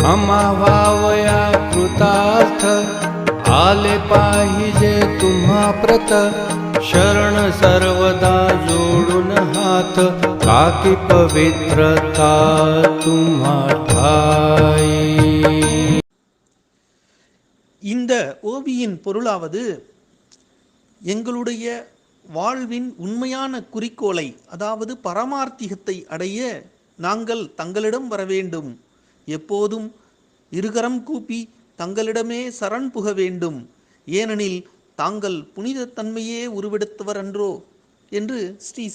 अमावावया कृतार्थ आले पाहिजे तुम्हा प्रत शरण सर्वदा जोडून हात काकी पवित्रता तुम्हा ठाई. இந்த ஓவியின் பொருளாவது, எங்களுடைய வாழ்வின் உண்மையான குறிக்கோளை, அதாவது பரமார்த்திகத்தை அடைய நாங்கள் தங்களிடம் வர வேண்டும். எப்போதும் இருகரம் கூப்பி தங்களிடமே சரண் புக வேண்டும். ஏனெனில் தாங்கள் புனிதத்தன்மையே உருவெடுத்தவர் அன்றோ என்று ஸ்ரீ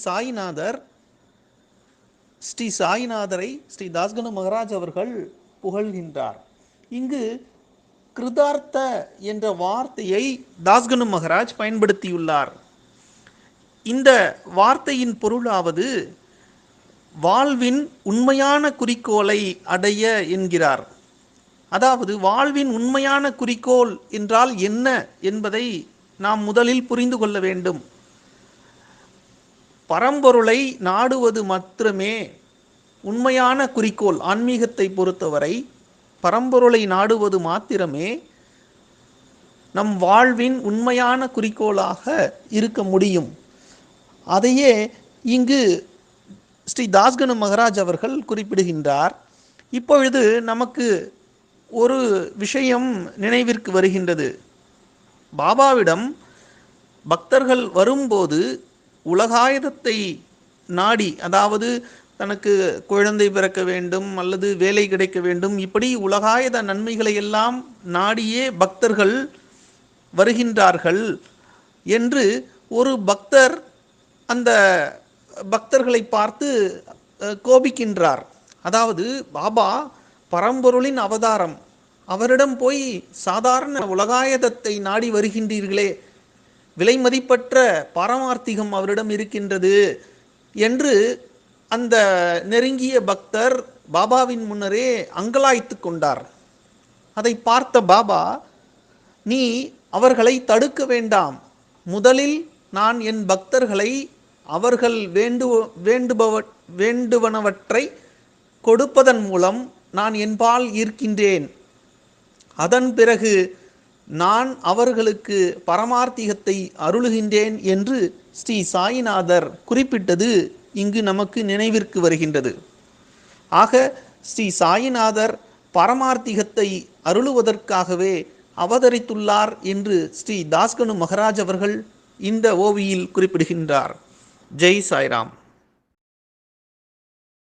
சாயிநாதரை ஸ்ரீ தாஸ்கனு மகராஜ் அவர்கள் புகழ்கின்றார். இங்கு கிருதார்த்த என்ற வார்த்தையை தாஸ்கனு மகராஜ் பயன்படுத்தியுள்ளார். இந்த வார்த்தையின் பொருளாவது, வாழ்வின் உண்மையான குறிக்கோளை அடைய என்கிறார். அதாவது வாழ்வின் உண்மையான குறிக்கோள் என்றால் என்ன என்பதை நாம் முதலில் புரிந்து கொள்ள வேண்டும். பரம்பொருளை நாடுவது மாத்திரமே உண்மையான குறிக்கோள். ஆன்மீகத்தை பொறுத்தவரை பரம்பொருளை நாடுவது மாத்திரமே நம் வாழ்வின் உண்மையான குறிக்கோளாக இருக்க முடியும். அதையே இங்கு ஸ்ரீ தாஸ்கனு மகராஜ் அவர்கள் குறிப்பிடுகின்றார். இப்பொழுது நமக்கு ஒரு விஷயம் நினைவிற்கு வருகின்றது. பாபாவிடம் பக்தர்கள் வரும்போது உலகாயுதத்தை நாடி, அதாவது தனக்கு குழந்தை பிறக்க வேண்டும் அல்லது வேலை கிடைக்க வேண்டும், இப்படி உலகாயுத நன்மைகளை எல்லாம் நாடியே பக்தர்கள் வருகின்றார்கள் என்று ஒரு பக்தர் அந்த பக்தர்களை பார்த்து கோபிக்கின்றார். அதாவது பாபா பரம்பொருளின் அவதாரம், அவரிடம் போய் சாதாரண உலகாயுதத்தை நாடி வருகின்றீர்களே, விலை மதிப்பற்ற பாரமார்த்திகம் அவரிடம் இருக்கின்றது என்று அந்த நெருங்கிய பக்தர் பாபாவின் முன்னரே அங்கலாய்த்து கொண்டார். அதை பார்த்த பாபா, நீ அவர்களை தடுக்க வேண்டாம், முதலில் நான் என் பக்தர்களை அவர்கள் வேண்டுவனவற்றை கொடுப்பதன் மூலம் நான் என்பால் ஈர்க்கின்றேன். அதன் பிறகு நான் அவர்களுக்கு பரமார்த்திகத்தை அருளுகின்றேன் என்று ஸ்ரீ சாயிநாதர் குறிப்பிட்டது இங்கு நமக்கு நினைவிற்கு வருகின்றது. ஆக ஸ்ரீ சாயிநாதர் பரமார்த்திகத்தை அருளுவதற்காகவே அவதரித்துள்ளார் என்று ஸ்ரீ தாஸ்கனு மகராஜ் அவர்கள் இந்த ஓவியில் குறிப்பிடுகின்றார். ஜெய் சாய்ராம்.